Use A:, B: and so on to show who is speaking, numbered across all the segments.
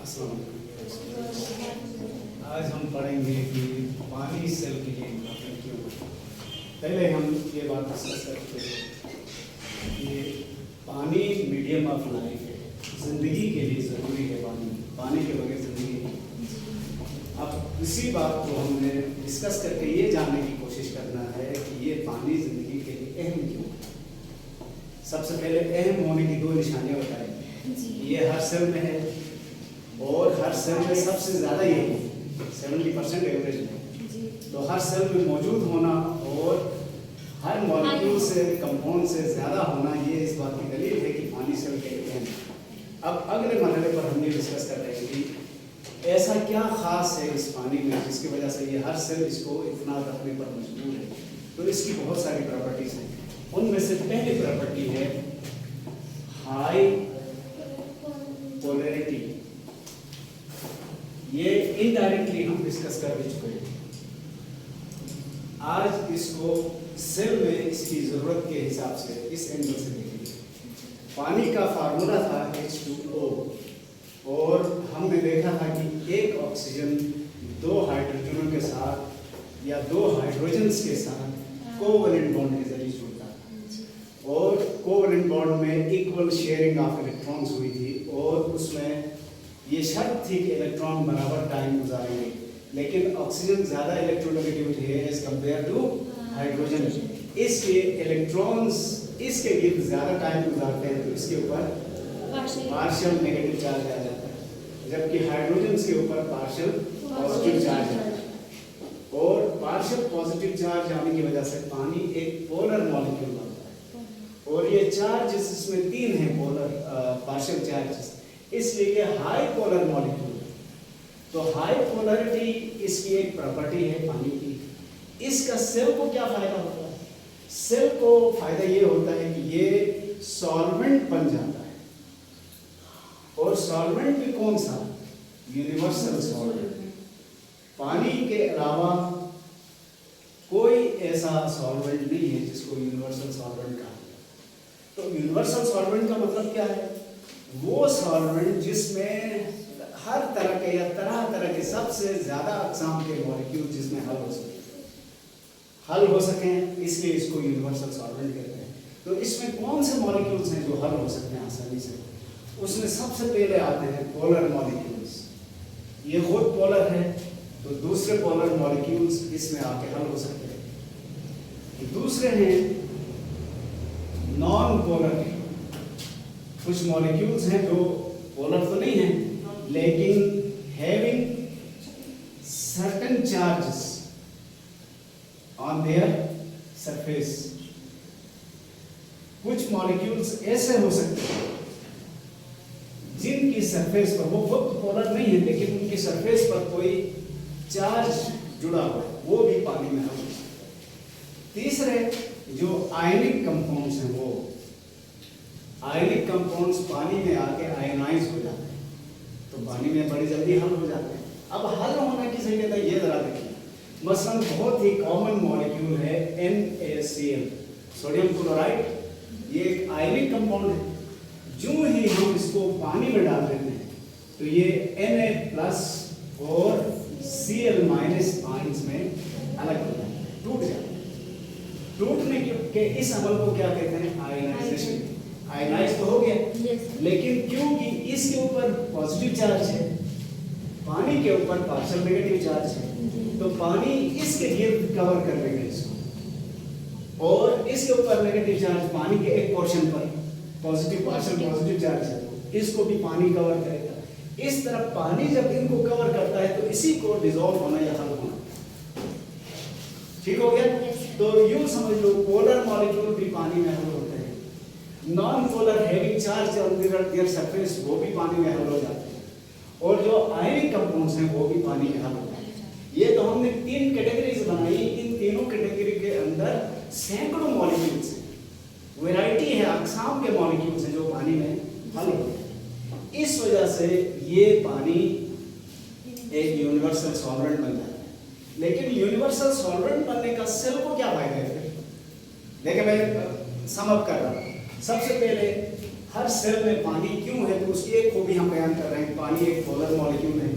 A: अस्सलाम वालेकुम। आज हम पढ़ेंगे कि पानी सेल के लिए इम्पोर्टेंट क्यों है। पहले हम ये बात डिस्कस करते हैं कि पानी मीडियम ऑफ लाइफ है, ज़िंदगी के लिए ज़रूरी है। पानी के बगैर ज़िंदगी नहीं। अब इसी बात को हमने डिस्कस करके ये जानने की कोशिश करना है कि ये पानी ज़िंदगी के लिए अहम क्यों है। सबसे पहले अहम होने की दो निशानियाँ बताएंगे। ये हर सेल में है और हर सेल में सबसे ज़्यादा ये 70% एवरेज है। तो हर सेल में मौजूद होना और हर मॉलिक्यूल से कंपाउंड से ज़्यादा होना, ये इस बात की दलील है कि पानी सेल के लिए है। अब अगले मरहले पर हम ये डिस्कस कर रहे हैं कि ऐसा क्या ख़ास है इस पानी में जिसकी वजह से ये हर सेल इसको इतना रखने पर मजबूर है। तो इसकी बहुत सारी प्रॉपर्टीज़ हैं। उनमें से पहली प्रॉपर्टी है हाई पोलैरिटी। ये इनडायरेक्टली हम डिस्कस कर भी चुके हैं। आज इसको सेल में इसकी ज़रूरत के हिसाब से इस एंगल से देखेंगे। पानी का फार्मूला था H2O और हमने देखा था कि एक ऑक्सीजन दो हाइड्रोजनों के साथ या दो हाइड्रोजन्स के साथ कोवैलेंट बॉन्ड के जरिए जुड़ता था और कोवैलेंट बॉन्ड में इक्वल शेयरिंग ऑफ इलेक्ट्रॉन्स हुई थी और उसमें ये शर्त थी कि इलेक्ट्रॉन बराबर टाइम गुजारेंगे, लेकिन ऑक्सीजन ज़्यादा इलेक्ट्रोनेगेटिविटी है एज कंपेयर टू हाइड्रोजन। इसलिए इलेक्ट्रॉन्स इसके गिर्द ज़्यादा टाइम गुजारते हैं तो इसके ऊपर पार्शियल नेगेटिव चार्ज आ जाता है, जबकि हाइड्रोजन के ऊपर पार्शियल पॉजिटिव चार्ज आता है। और पार्शियल पॉजिटिव चार्ज आने की वजह से पानी एक पोलर मॉलिक्यूल बनता है और ये चार्जेस इसमें तीन हैं पोलर पार्शियल चार्जेस, इसलिए ये हाई पोलर मॉलिक्यूल है। तो हाई पोलरिटी इसकी एक प्रॉपर्टी है पानी की। इसका सेल को क्या फायदा होता है? सेल को फायदा ये होता है कि ये सॉल्वेंट बन जाता है। और सॉल्वेंट भी कौन सा? Universal solvent. पानी के अलावा कोई ऐसा सॉल्वेंट नहीं है जिसको यूनिवर्सल सॉल्वेंट कहा जाए। तो यूनिवर्सल सॉल्वेंट का मतलब क्या है? वो सॉल्वेंट जिसमें हर तरह के या तरह के सबसे ज्यादा अक़साम के मॉलिक्यूल जिसमें हल हो सके, इसलिए इसको यूनिवर्सल सॉल्वेंट कहते हैं। तो इसमें कौन से मॉलिक्यूल्स हैं जो हल हो सकते हैं आसानी से? उसमें सबसे पहले आते हैं पोलर मॉलिक्यूल्स। ये खुद पोलर है तो दूसरे पोलर मॉलिक्यूल्स इसमें आके हल हो सकते हैं। दूसरे हैं नॉन पोलर। कुछ मॉलिक्यूल्स हैं जो पोलर तो नहीं हैं लेकिन having certain charges on their surface. कुछ मॉलिक्यूल्स ऐसे हो सकते हैं जिनकी सरफेस पर, वो खुद पोलर नहीं है लेकिन उनकी सरफेस पर कोई चार्ज जुड़ा हुआ है, वो भी पानी में हल हो सकता है। तीसरे जो आयनिक कंपाउंड्स हैं, वो आयनिक कंपाउंड्स पानी में आके आयनाइज हो जाते हैं तो पानी में बड़ी जल्दी हल हो जाते हैं। अब हल होने की संकेत ये जरा देखिए। मसलन बहुत ही कॉमन मॉलिक्यूल है NaCl, सोडियम क्लोराइड। ये एक आयनिक कंपाउंड है। जो ही हम इसको पानी में डाल देते हैं तो ये Na+ और Cl- आयंस में अलग हो जाता है, टूट जाता है। टूटने के इस अमल को क्या कहते हैं? आयनाइजेशन। आयनाइज तो हो गया लेकिन क्योंकि इसके ऊपर पॉजिटिव चार्ज है, पानी के ऊपर पार्शियल नेगेटिव चार्ज है, तो पानी इसके गिर्द कवर कर लेगा इसको और इसके ऊपर नेगेटिव चार्ज पानी के एक पोर्शन पर पॉजिटिव पार्शियल पॉजिटिव चार्ज है तो इसको भी पानी कवर करेगा। इस तरह पानी जब इनको कवर करता है तो इसी को डिसॉल्व होना या हल होना। ठीक हो गया? तो यूं समझ लो पोलर मॉलिक्यूल भी पानी में हल होते हैं। Non polar having charge on their surface वो भी पानी में हल हो जाते हैं और जो आयनिक कंपाउंड्स हैं वो भी पानी में हल होते हैं। ये तो हमने तीन कैटेगरीज बनाई। इन तीनों कैटेगरी के अंदर सैकड़ों मॉलिक्यूल्स हैं, वैरायटी है, अक़साम के मॉलिक्यूल्स हैं जो पानी में हल होते हैं। इस वजह से ये पानी एक यूनिवर्सल सॉल्वेंट बन जाता है। लेकिन यूनिवर्सल सॉल्वेंट बनने का सेल को क्या फायदा है? देखिए मैं सम अप कर रहा हूँ। सबसे पहले हर सेल में पानी क्यों है, तो उसकी एक खूबी हम बयान कर रहे हैं। पानी एक पोलर मॉलिक्यूल है।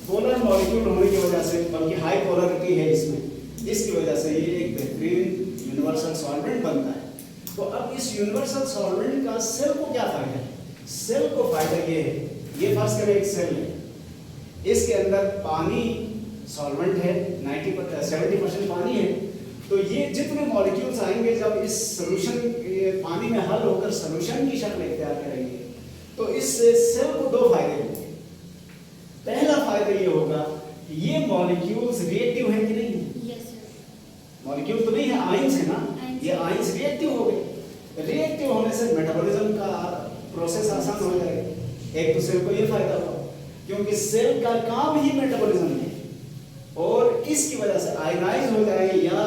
A: पोलर मॉलिक्यूल होने की वजह से, बल्कि हाई पोलरिटी है इसमें, इसकी वजह से ये एक बेहतरीन यूनिवर्सल सॉल्वेंट बनता है। तो अब इस यूनिवर्सल सॉल्वेंट का सेल को क्या फायदा है? सेल को फायदा ये है, ये फर्ज करें एक सेल है, इसके अंदर पानी सॉल्वेंट है, 70% पानी है। तो ये जितने मॉलिक्यूल्स आएंगे जब इस सॉल्यूशन पानी में हल होकर सॉल्यूशन की शक्ल इख्तियार करेंगे, तो इससे सेल को दो फायदे होंगे। पहला फायदा ये होगा कि ये मॉलिक्यूल्स रिएक्टिव हैं कि नहीं? मॉलिक्यूल तो नहीं है, आयंस है ना, ये आयंस रिएक्टिव हो गए। रिएक्टिव होने से मेटाबॉलिज्म का प्रोसेस आसान हो जाएगा। एक तो सेल को ये फायदा होगा क्योंकि सेल का काम ही मेटाबॉलिज्म है, और इसकी वजह से आयनाइज हो जाए या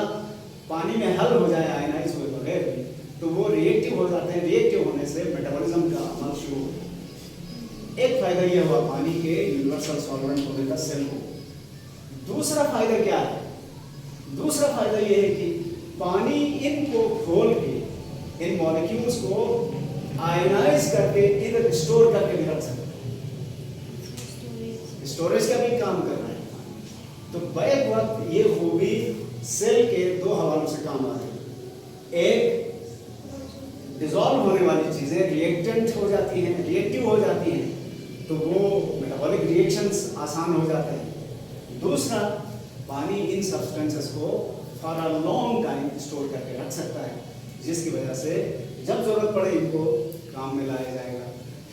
A: पानी में हल हो जाए आयनाइज हुए बगैर भी, तो वो रिएक्टिव हो जाते हैं। रिएक्टिव होने से मेटाबॉलिज्म का अमल शुरू हो जाता है। एक फायदा ये हुआ पानी के यूनिवर्सल सॉल्वेंट होने का सेल को। दूसरा फायदा क्या है? दूसरा फायदा ये है कि पानी इनको खोल के, इन मॉलिक्यूल्स को आयनाइज करके इधर स्टोर करके भी रख सकते हैं। स्टोरेज का भी काम कर रहा है। तो बैक वक्त ये खूबी सेल के दो हवालों से काम आ रही है। एक, डिसॉल्व होने वाली चीजें रिएक्टेंट हो जाती हैं, रिएक्टिव हो जाती हैं, तो वो मेटाबॉलिक रिएक्शंस आसान हो जाते हैं। दूसरा, पानी इन सब्सटेंसेस को for a long time store करके रख सकता है, जिसकी वजह से जब जरूरत पड़े इनको काम में लाया जाएगा।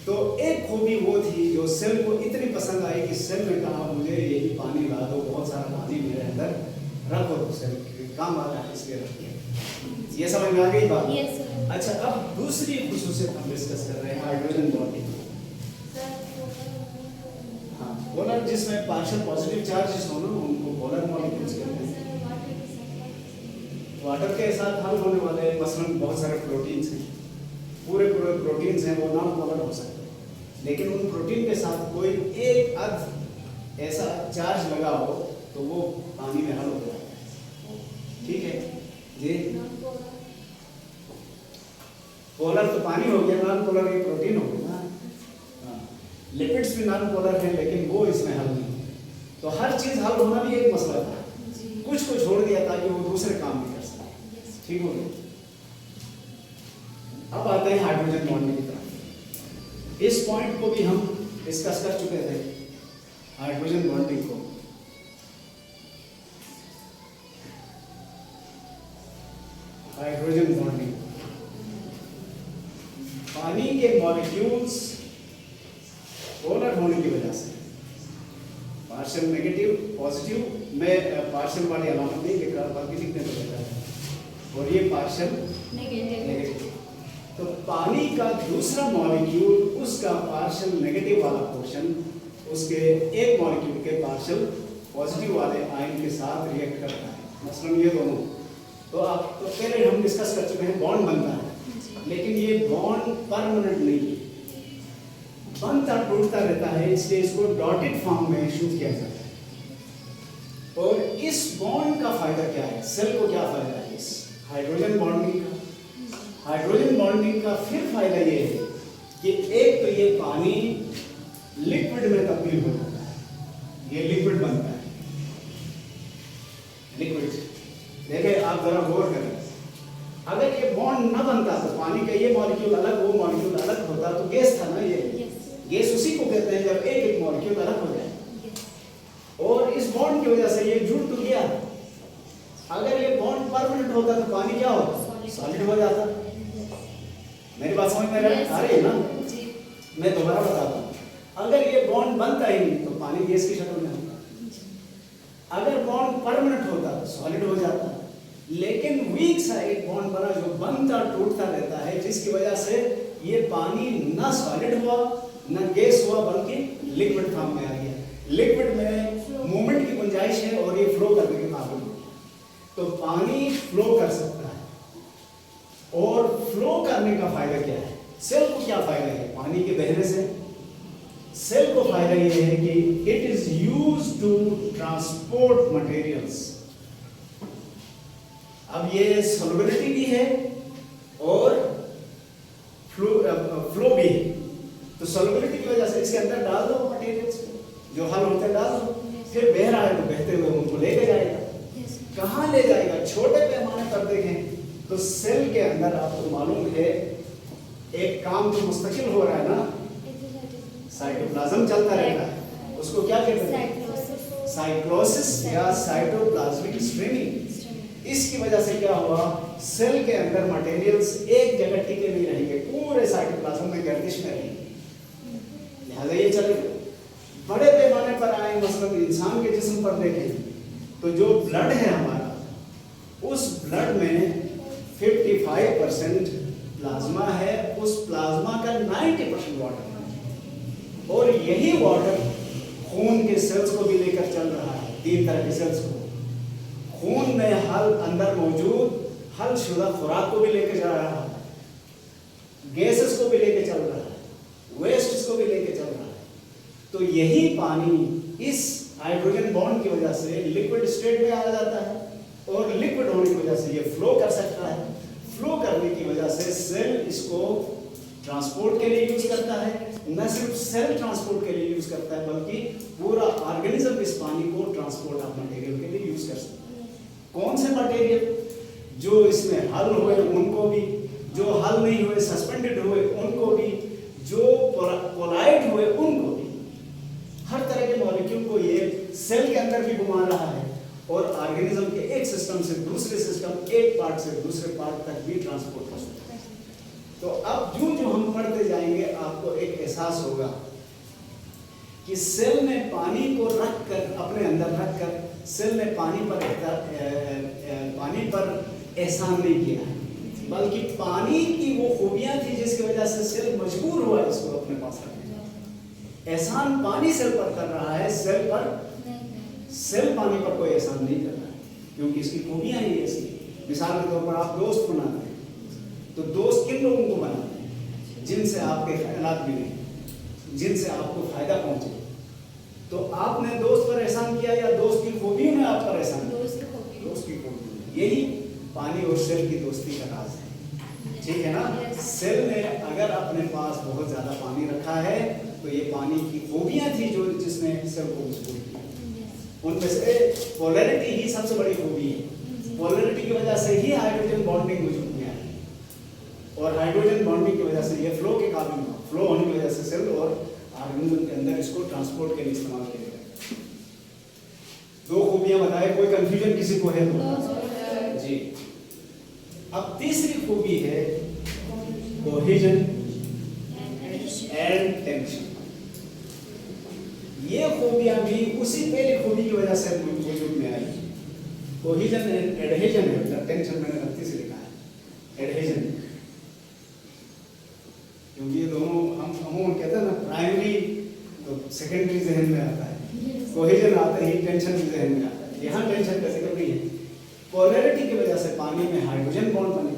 A: तो एक खूबी वो थी जो सेल को इतनी पसंद आई कि सेल ने कहा मुझे यही पानी ला दो, बहुत सारा पानी मेरे अंदर रखो, तो सेल काम आ रहा है इसलिए रखिए। ये समझ में आ गई बात? yes, अच्छा, अब दूसरी खुसूसियत हम डिस्कस कर रहे हैं, हाइड्रोजन बॉन्डिंग। हाँ, पोलर जिसमें पार्शियल पॉजिटिव चार्जेस हो ना, उनको पोलर मॉलिक्यूल्स कहते हैं। वाटर के साथ हल होने वाले मसलन बहुत सारे प्रोटीन्स हैं, पूरे प्रोटीन्स हैं, वो नॉन पोलर हो सकते हैं, लेकिन उन प्रोटीन के साथ कोई एक अद ऐसा चार्ज लगा हो तो वो पानी में हल हो जाता है। ठीक है जी, पोलर तो पानी हो गया, नॉन पोलर एक प्रोटीन हो गया ना। लिपिड्स भी नॉन पोलर हैं, लेकिन वो इसमें हल नहीं। तो हर चीज हल होना भी एक मसला था, कुछ को छोड़ दिया ताकि वो दूसरे काम भी कर सके। ठीक हो गया। अब आते हैं हाइड्रोजन बॉन्डिंग की तरफ। इस पॉइंट को भी हम डिस्कस कर चुके थे, हाइड्रोजन बॉन्डिंग को। हाइड्रोजन बॉन्डिंग, पानी के मॉलिक्यूल्स पोलर होने की वजह से पार्शियल नेगेटिव पॉजिटिव में पार्शियल वाली अलामत नहीं लिख रहा, बल्कि लिखने को कहता है, और ये पार्शियल नेगेटिव। तो पानी का दूसरा मॉलिक्यूल, उसका पार्शियल नेगेटिव वाला पोर्शन उसके एक मॉलिक्यूल के पार्शियल पॉजिटिव वाले आयन के साथ रिएक्ट करता है। मसलन ये दोनों, तो आप तो पहले हम डिस्कस कर चुके हैं, बॉन्ड बनता है, लेकिन ये बॉन्ड परमानेंट नहीं है, बनता टूटता रहता है, इसलिए इसको डॉटेड फॉर्म में शूट किया जाता है। और इस बॉन्ड का फायदा क्या है? सेल को क्या फायदा है इस हाइड्रोजन बॉन्डिंग का? हाइड्रोजन बॉन्डिंग का फिर फायदा ये है कि एक तो ये पानी लिक्विड में तब्दील हो जाता है, ये लिक्विड बनता है। लिक्विड देखिए, आप जरा गौर करें, अगर ये बॉन्ड न बनता तो पानी का ये मॉलिक्यूल अलग, वो मॉलिक्यूल अलग होता, तो गैस था ना ये। गैस उसी को कहते हैं जब एक एक मॉलिक्यूल अलग हो जाए। और इस बॉन्ड की वजह से ये जुड़ तो गया। अगर ये बॉन्ड परमानेंट होता तो पानी क्या होता? सॉलिड हो जाता। मेरी बात समझ में आ रही है ना? मैं दोबारा बताता हूँ, अगर ये बॉन्ड बनता ही नहीं तो पानी गैस की शक्ल में होता। अगर बॉन्ड परमानेंट होता तो सॉलिड हो जाता, लेकिन वीक सा एक बॉन्ड बना जो बनता टूटता रहता है, जिसकी वजह से ये पानी ना सॉलिड हुआ ना गैस हुआ, बल्कि लिक्विड फॉर्म में आ गया। लिक्विड में मूवमेंट की गुंजाइश है और ये फ्लो करने के काबिल हो गया। तो पानी फ्लो कर सकता है, और फ्लो करने का फायदा क्या है? सेल को क्या फायदा है पानी के बहने से? सेल को फायदा ये है कि it is used to transport materials. अब ये सॉल्युबिलिटी भी है और फ्लो इसके अंदर डाल दो मटेरियल्स को, जो हल होते डाल दो, फिर बह रहा है तो बहते हुए उनको लेके जाएगा। कहाँ ले जाएगा? छोटे पैमाने पर देखें तो सेल के अंदर आपको मालूम है एक काम तो मुस्तकिल हो रहा है ना, साइटोप्लाज्म चलता रहता है, उसको क्या कहते हैं? साइक्लोसिस या साइटोप्लाज्मिक स्ट्रीमिंग। इसकी वजह से क्या हुआ, सेल के अंदर मटेरियल्स एक जगह टिके नहीं रहेंगे, पूरे साइटोप्लाज्म में गर्दिश में रहेंगे, लिहाजा ये चलेगा। बड़े पैमाने पर आए, मसलन इंसान के जिस्म पर देखें तो जो ब्लड है हमारा, उस ब्लड में 55% प्लाज्मा है, उस प्लाज्मा का 90% वाटर है, और यही वाटर खून के सेल्स को भी लेकर चल रहा है। 3 तरह के सेल्स को, खून में हल अंदर मौजूद हल शुदा खुराक को भी लेकर जा रहा है, गैसेस को भी लेकर चल रहा है, वेस्ट को भी लेकर चल रहा है। तो यही पानी इस हाइड्रोजन बॉन्ड की वजह से लिक्विड स्टेट में आ जाता है, और लिक्विड होने की वजह से ये फ्लो कर सकता है। फ्लो करने की वजह से सेल इसको ट्रांसपोर्ट के लिए यूज करता है। न सिर्फ सेल ट्रांसपोर्ट के लिए यूज करता है, बल्कि पूरा ऑर्गेनिज्म इस पानी को ट्रांसपोर्ट ऑफ मटेरियल के लिए यूज कर सकता है। कौन से मटेरियल? जो इसमें हल हुए उनको भी, जो हल नहीं हुए सस्पेंडेड हुए उनको भी, जो कोलाइड हुए उनको भी, हर तरह के मॉलिक्यूल को ये सेल के अंदर भी घुमा रहा है, और ऑर्गेनिज्म के एक सिस्टम से दूसरे सिस्टम, एक पार्ट से दूसरे पार्ट तक भी ट्रांसपोर्ट कर सकता है। तो अब जो हम पढ़ते जाएंगे आपको एक एहसास होगा कि सेल ने पानी को रखकर, अपने अंदर रखकर, सेल ने पानी पर एहसान नहीं किया, बल्कि पानी की वो खूबियां थी जिसकी वजह से सेल मजबूर हुआ इसको अपने पास रखने। एहसान पानी सेल पर कर रहा है, सेल पानी पर कोई एहसान नहीं कर रहा है, क्योंकि इसकी खूबियां ही ऐसी। मिसाल के तौर पर आप दोस्त बनाते हैं, तो दोस्त किन लोगों को बनाते हैं? जिनसे आपके ख्यालात मिले, जिनसे आपको फायदा पहुंचे। तो आपने दोस्त पर एहसान किया या दोस्त की खूबियों ने आप पर एहसान किया? दोस्त की खूबियों। यही पानी और सेल की दोस्ती का राज है, ठीक है ना? सेल ने अगर अपने पास बहुत ज्यादा पानी रखा है तो ये पानी की खूबियां थी जो जिसने सेल को मजबूत किया। उनमें से पोलैरिटी ही सबसे बड़ी खूबी है। पोलैरिटी की वजह से ही हाइड्रोजन बॉन्डिंग वजूद में आई, और हाइड्रोजन बॉन्डिंग की वजह से ये फ्लो के काबिल हुआ। फ्लो होने की वजह से सेल और ऑर्गेनिज्म के अंदर इसको ट्रांसपोर्ट के लिए इस्तेमाल किया गया। 2 खूबियां बताए, कोई कंफ्यूजन किसी को है तो जी। अब तीसरी खूबी है कोहेजन एंड टेंशन। ये खूबियां भी उसी पहली खूबी की वजह से वजूद में आई। कोहेजन एंड एडहेजन है, टेंशन मैंने गलती से लिखा है एडहेजन, क्योंकि ये दोनों हम अमूमन कहते हैं ना, प्राइमरी तो सेकेंडरी जहन में आता है, कोहेजन आता ही टेंशन भी जहन में आता है। यहाँ टेंशन का जिक्र नहीं है। पोलैरिटी की वजह से पानी में हाइड्रोजन बॉन्ड बने,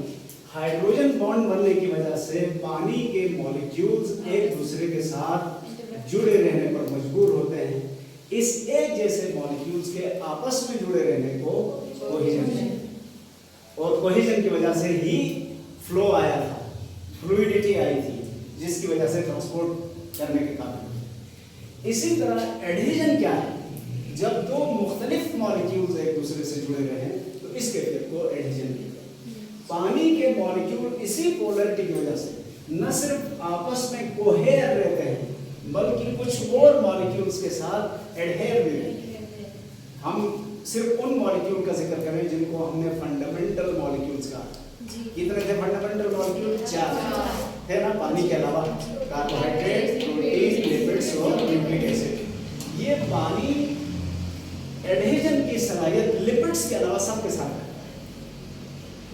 A: हाइड्रोजन बॉन्ड बनने की वजह से पानी के मॉलिक्यूल्स एक दूसरे के साथ जुड़े रहने पर मजबूर होते हैं। इस एक जैसे मॉलिक्यूल्स के आपस में जुड़े रहने को कोहेजन है, और कोहेजन की वजह से ही फ्लो आया था, फ्लूइडिटी आई थी, जिसकी वजह से ट्रांसपोर्ट करने के कारण। इसी तरह एडहेजन क्या है? जब 2 मुख्तलिफ मॉलिक्यूल्स एक दूसरे से जुड़े रहे तो इस कैफियत को एडहेजन कहते हैं। पानी के मॉलिक्यूल इसी पोलैरिटी की वजह से न सिर्फ आपस में कोहेर रहते हैं, बल्कि कुछ और मॉलिक्यूल्स के साथ एडहेर भी रहते हैं। हम सिर्फ उन मॉलिक्यूल का जिक्र करें जिनको हमने फंडामेंटल मॉलिक्यूल्स कहा। कितने थे फंडामेंटल मॉलिक्यूल? 4 है ना, पानी के अलावा कार्बोहाइड्रेट, प्रोटीन, लिपिड्स और न्यूक्लिक एसिड। ये पानी एडहेजन की सलाहियत लिपिड्स के अलावा सबके साथ है।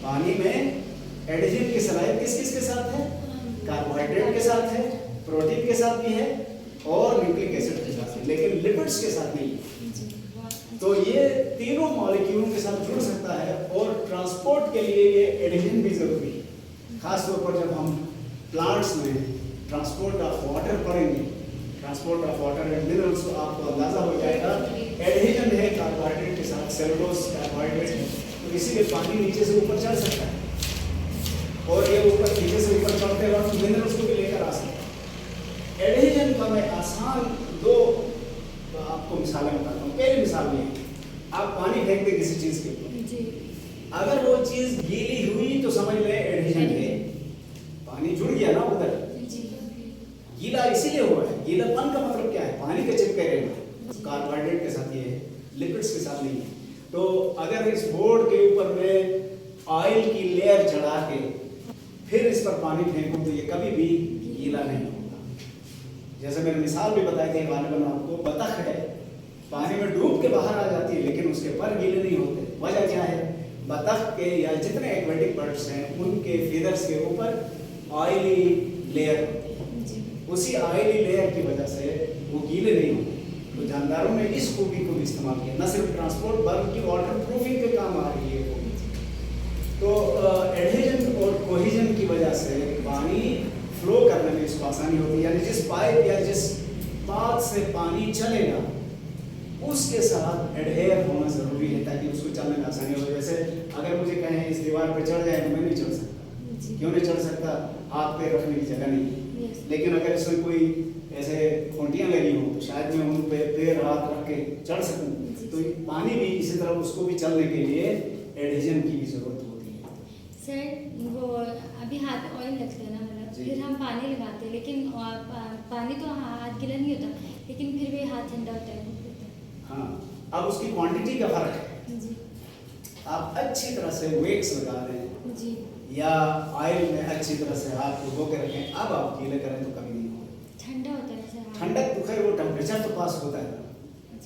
A: पानी में एडहेजन की सलाहियत किस किस के साथ है? कार्बोहाइड्रेट के साथ है, प्रोटीन के साथ भी है, और न्यूक्लिक एसिड के साथ है, लेकिन लिपिड्स के साथ नहीं है। तो ये तीनों मॉलिक्यूलों के साथ जुड़ सकता है, और ट्रांसपोर्ट के लिए ये एडहेजन भी जरूरी है। खास तौर पर जब हम प्लांट्स में ट्रांसपोर्ट ऑफ वाटर पढ़ेंगे, transport of water and minerals, तो आपको अंदाजा हो जाएगा एडहेजन है कार्बोहाइड्रेट के साथ, सेलुलोज कार्बोहाइड्रेट है, तो इसीलिए पानी नीचे से ऊपर चढ़ सकता है, और ये ऊपर नीचे से ऊपर चढ़ते वक्त मिनरल्स को भी लेकर आ सकता है। एडहेजन का मैं आसान दो आपको मिसालें बताता हूँ। पहली मिसाल में आप पानी फेंक दे किसी चीज के ऊपर, अगर वो चीज गीली हुई तो समझ लें एडहेजन है, पानी जुड़ गया ना उधर। गीला इसीलिए हुआ है, गीलापन का मतलब क्या है, पानी के चिपके रहना, कार्बोहाइड्रेट के साथ ये है, लिपिड्स के साथ नहीं है। तो अगर इस बोर्ड के ऊपर में ऑयल की लेयर चढ़ा के फिर इस पर पानी फेंकूं तो ये कभी भी गीला नहीं होगा। जैसे मैंने मिसाल भी बताई थी गालिबन आपको, बतख है पानी में डूब के बाहर आ जाती है लेकिन उसके पर गीले नहीं होते। वजह क्या है, बतख के या जितने एक्वेटिक बर्ड्स हैं उनके फीदर्स के ऊपर ऑयली लेयर होती है, उसी ऑयली लेयर की वजह से वो गीले नहीं होते। तो जानदारों ने इस खूबी को भी इस्तेमाल किया, न सिर्फ ट्रांसपोर्ट बल्कि वाटर प्रूफिंग के काम आ रही है। तो एडहेजन और कोहेजन की वजह से पानी फ्लो करने में इसको आसानी होती है, यानी जिस पाइप या जिस पाथ से पानी चलेगा उसके साथ एडहेयर होना जरूरी है ताकि उसको चलने में आसानी हो। जैसे अगर मुझे कहें इस दीवार पर चढ़ जाए तो मैं नहीं चढ़ सकता, क्यों नहीं चढ़ सकता, हाथ पैर रखने की जगह नहीं है। लेकिन अगर इसमें कोई ऐसे खूंटियाँ लगी हों तो शायद मैं उन पे पैर हाथ रख के चढ़ सकूं। तो पानी भी इसी तरह उसको भी चलने के लिए एडहेजन की भी जरूरत होती है।
B: सर वो अभी हाथ पे ऑयल लगता है ना, फिर हम पानी लगाते हैं लेकिन पानी तो हाथ गीला नहीं होता लेकिन फिर भी हाथ ठंडा होता है।
A: हाँ, अब उसकी क्वांटिटी का फर्क है
B: जी।
A: आप अच्छी तरह से वेक्स लगा दें
B: जी।
A: या ऑयल में अच्छी तरह से हाथ डुबो के रखें, अब आप गीले करें तो कभी नहीं होगा।
B: ठंडा होता है सर,
A: ठंडक तो खैर वो टेम्परेचर तो पास होता है,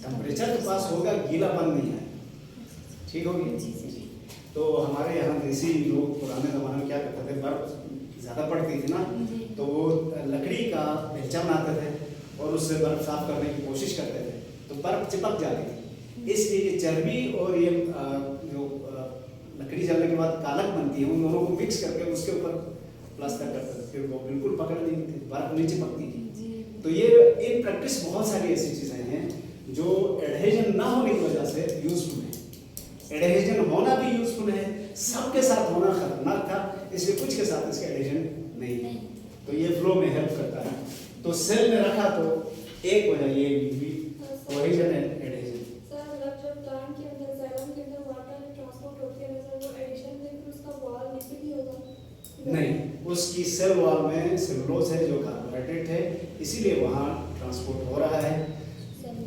A: टेम्परेचर तो पास होगा, गीलापन नहीं है। ठीक होगी
B: जी।
A: तो हमारे यहाँ देसी लोग पुराने ज़माने में क्या करते थे, बर्फ ज़्यादा पड़ती थी ना तो वो लकड़ी का बेलचा बनाते थे और उससे बर्फ साफ करने की कोशिश करते थे तो बर्फ चिपक जाती थी। इसलिए ये चर्बी और ये जो लकड़ी जलने के बाद कालक बनती है उन दोनों को मिक्स करके उसके ऊपर प्लास्टर करते थे, फिर वो बिल्कुल पकड़ नहीं थी, बर्फ नहीं चिपकती थी। तो ये इन प्रैक्टिस बहुत सारी ऐसी चीज़ें हैं जो एडहेजन ना होने की वजह से यूजफुल है। एडहेजन होना भी यूजफुल है, सबके साथ होना खतरनाक था, इसलिए कुछ के साथ इसका एडहेजन नहीं है। तो ये फ्लो में हेल्प करता है। तो सेल में रखा तो एक वजह ये भी कोहेजन एंड एडहेजन।
C: सर मतलब जब प्लांट के अंदर जाइलम के अंदर वाटर ट्रांसपोर्ट होती है सर, वो एडिशन में फिर उसका वॉल लिपिड ही होगा?
A: नहीं, उसकी सेल वॉल में सेलुलोज है जो कार्बोहाइड्रेट है, इसीलिए वहाँ ट्रांसपोर्ट हो रहा है।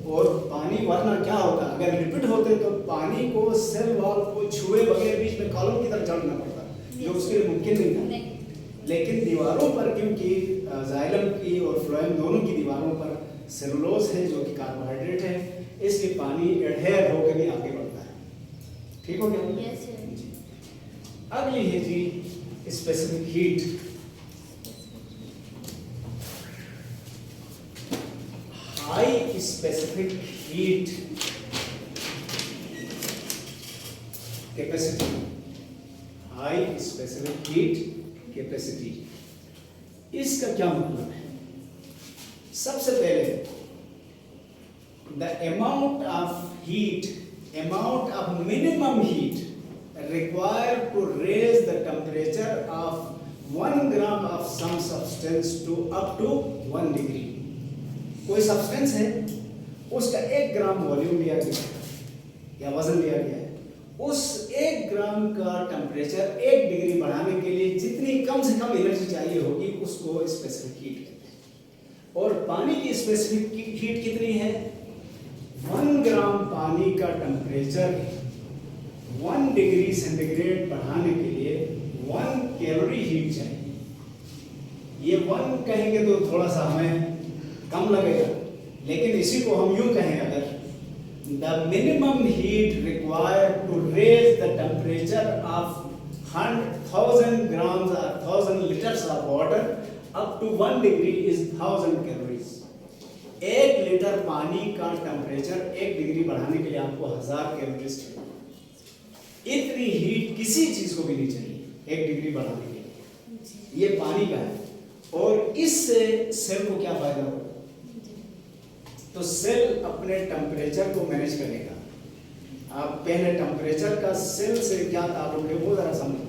A: और पानी वरना क्या होता, अगर लिपिड होते तो पानी को सेल वॉल को छुए बगैर बीच में कॉलम की तरफ चढ़ना पड़ता, जो उसके लिए मुमकिन नहीं था। लेकिन दीवारों पर क्योंकि जाइलम की और फ्लोएम दोनों की दीवारों पर सेलुलोज है जो कि कार्बोहाइड्रेट है, इसलिए पानी एडहेयर होकर भी आगे बढ़ता है। ठीक हो गया?
B: Yes sir.
A: जी। अगली है जी specific heat. High specific heat capacity, high specific heat capacity, इसका क्या मतलब है? सबसे पहले the amount of minimum heat required to raise the temperature of 1 gram of some substance to up to 1 degree। कोई सब्सटेंस है उसका 1 ग्राम वॉल्यूम लिया गया है या वजन लिया गया है, उस 1 ग्राम का टेम्परेचर 1 डिग्री बढ़ाने के लिए जितनी कम से कम एनर्जी चाहिए होगी उसको स्पेसिफिक हीट कहते हैं। और पानी की स्पेसिफिक हीट कितनी है? 1 ग्राम पानी का टेम्परेचर 1 डिग्री सेंटीग्रेड बढ़ाने के लिए 1 कैलोरी हीट चाहिए। ये 1 कहेंगे तो थोड़ा सा हमें कम लगेगा, लेकिन इसी को हम यूं कहें अगर the minimum heat required to raise the temperature of 1,000 grams or 1,000 liters of water up to 1 degree is 1,000 calories। 1 litre पानी का टेम्परेचर 1 डिग्री बढ़ाने के लिए आपको 1000 कैलोरीज चाहिए। इतनी हीट किसी चीज को भी नहीं चाहिए 1 डिग्री बढ़ाने के लिए। ये पानी का है। और इससे सेल को क्या फायदा होगा? तो सेल अपने टेम्परेचर को मैनेज करेगा। आप पहले टेम्परेचर का सेल से क्या ताल्लुक है वो जरा समझो।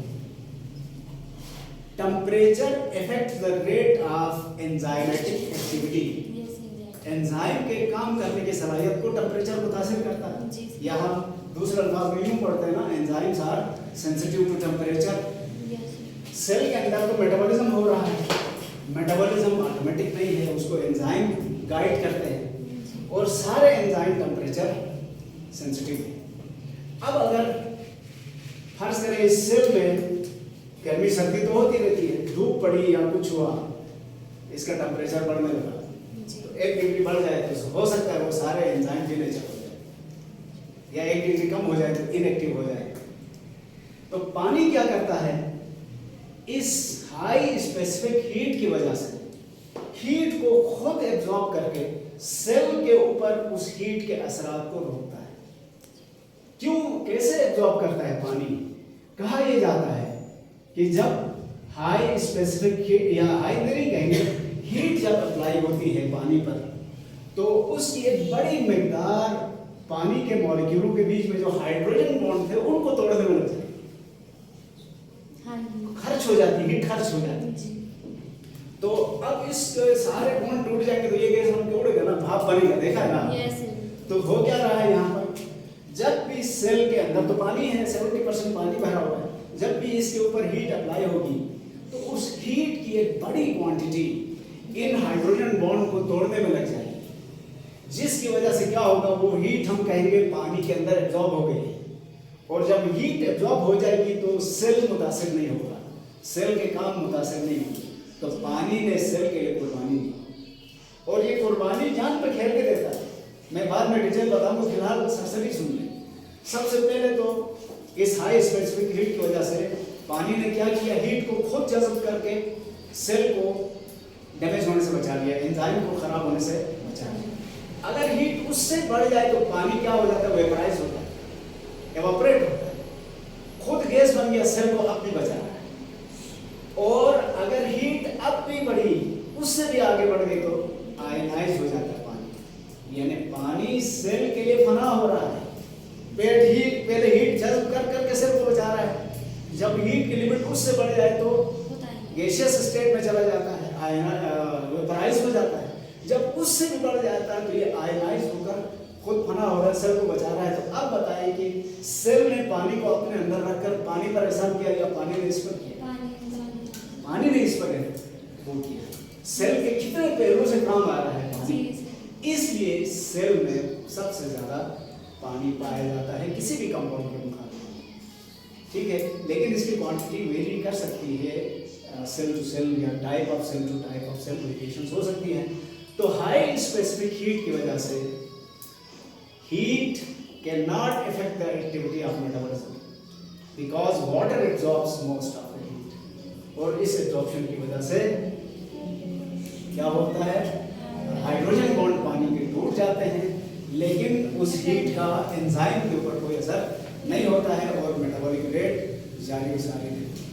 A: Temperature affects the rate of enzymatic activity.
B: Yes exact
A: enzyme के काम करने की सलाहियत को टेम्परेचर मुतासिर करता है।
B: जी।
A: या हम दूसरे अल्फाज में यूं पढ़ते हैं ना, enzymes are sensitive to temperature.
B: Yes
A: cell के अंदर तो मेटाबॉलिज्म हो रहा है, मेटाबॉलिज्म ऑटोमेटिक नहीं है, उसको एंजाइम गाइड करते हैं और सारे एंजाइम टेम्परेचर सेंसिटिव है। अब अगर फर्ज करें इस सेल में गर्मी सर्दी तो होती रहती है, धूप पड़ी या कुछ हुआ, इसका टेम्परेचर बढ़ने लगा
B: जी
A: तो 1 डिग्री बढ़ जाए तो हो सकता है वो सारे एंजाइम डिनेचर हो जाए, या 1 डिग्री कम हो जाए तो इनएक्टिव हो जाए। तो पानी क्या करता है, इस हाई स्पेसिफिक हीट की वजह से हीट को खुद एब्जॉर्ब करके सेल के ऊपर उस हीट के असरात को रोकता है। क्यों, कैसे एब्जॉर्ब करता है पानी? कहा यह जाता है कि जब हाई स्पेसिफिक हीट या हाई नहीं कहेंगे, हीट जब अप्लाई होती है पानी पर तो उसकी एक बड़ी मिकदार पानी के मॉलिक्यूलों के बीच में जो हाइड्रोजन बॉन्ड थे उनको तोड़ने में लग जाती है,
B: हाँ जी
A: खर्च हो जाती है, हीट खर्च हो जाती है।
B: जी
A: तो अब इस सारे बॉन्ड टूट जाएंगे तो ये गैस हम तोड़ेगा ना, भाप बनेगा, देखा है ना।
B: यस
A: तो हो क्या रहा है यहाँ पर, जब भी सेल के अंदर तो पानी है, 70% पानी भरा हुआ है, जब भी इसके ऊपर हीट अप्लाई होगी तो उस हीट की एक बड़ी क्वांटिटी इन हाइड्रोजन बॉन्ड को तोड़ने में लग जाएगी, जिसकी वजह से क्या होगा, वो हीट हम कहेंगे पानी के अंदर एब्जॉर्ब हो गई। और जब हीट एब्जॉर्ब हो जाएगी तो सेल मुतासिर नहीं होगा, सेल के काम मुतासिर नहीं होंगे। तो पानी ने सेल के लिए कुर्बानी दी और ये कुर्बानी जान पे खेल के देता है। मैं बाद में डिटेल बताऊंगा, फिलहाल सरसरी सुन लें। सबसे पहले तो इस हाई स्पेसिफिक हीट की वजह से पानी ने क्या किया, हीट को खुद जज़ब करके सेल को डैमेज होने से बचा लिया, एंजाइम को खराब होने से बचा लिया। अगर हीट उससे बढ़ जाए तो पानी क्या हो जाता है, वेपराइज होता है, एवापोरेट होता है, खुद गैस बन गया, सेल को अब भी बचा रहा है। और अगर हीट अब भी बढ़ी, उससे भी आगे बढ़ गई तो आयनाइज हो जाता है पानी, यानी पानी सेल के लिए फना हो रहा है। पहले हीट जज्ब कर करके सेल को बचा रहा है, जब हीट की लिमिट उससे बढ़ जाए तो
B: होता है
A: गैसियस स्टेट में चला जाता है, वेपराइज हो जाता है। जब उससे भी बढ़ जाता है तो ये आयनाइज होकर खुद फना हो रहा है, सेल को बचा रहा है। तो अब बताइए कि सेल ने पानी को अपने अंदर रखकर पानी पर एहसान किया या पानी ने इस पर किया? पानी ने इस पर वो किया। सेल के कितने पहलू से काम आ रहा है पानी, इसलिए सेल में सबसे ज्यादा पानी पाया जाता है किसी भी कंपाउंड के मुकाबले, ठीक है। लेकिन इसकी क्वांटिटी वेरी कर सकती है, सेल टू सेल या type of cell to type of cell variations हो सकती हैं। तो हाई स्पेसिफिक हीट की वजह से heat can not affect the activity of metabolism because water absorbs most of the heat. और इस एब्जॉर्प्शन की वजह से क्या होता है, हाइड्रोजन बॉन्ड पानी के टूट जाते हैं, लेकिन उस हीट का एंजाइम के ऊपर कोई असर नहीं होता है और मेटाबॉलिक रेट जारी सारी रहती है।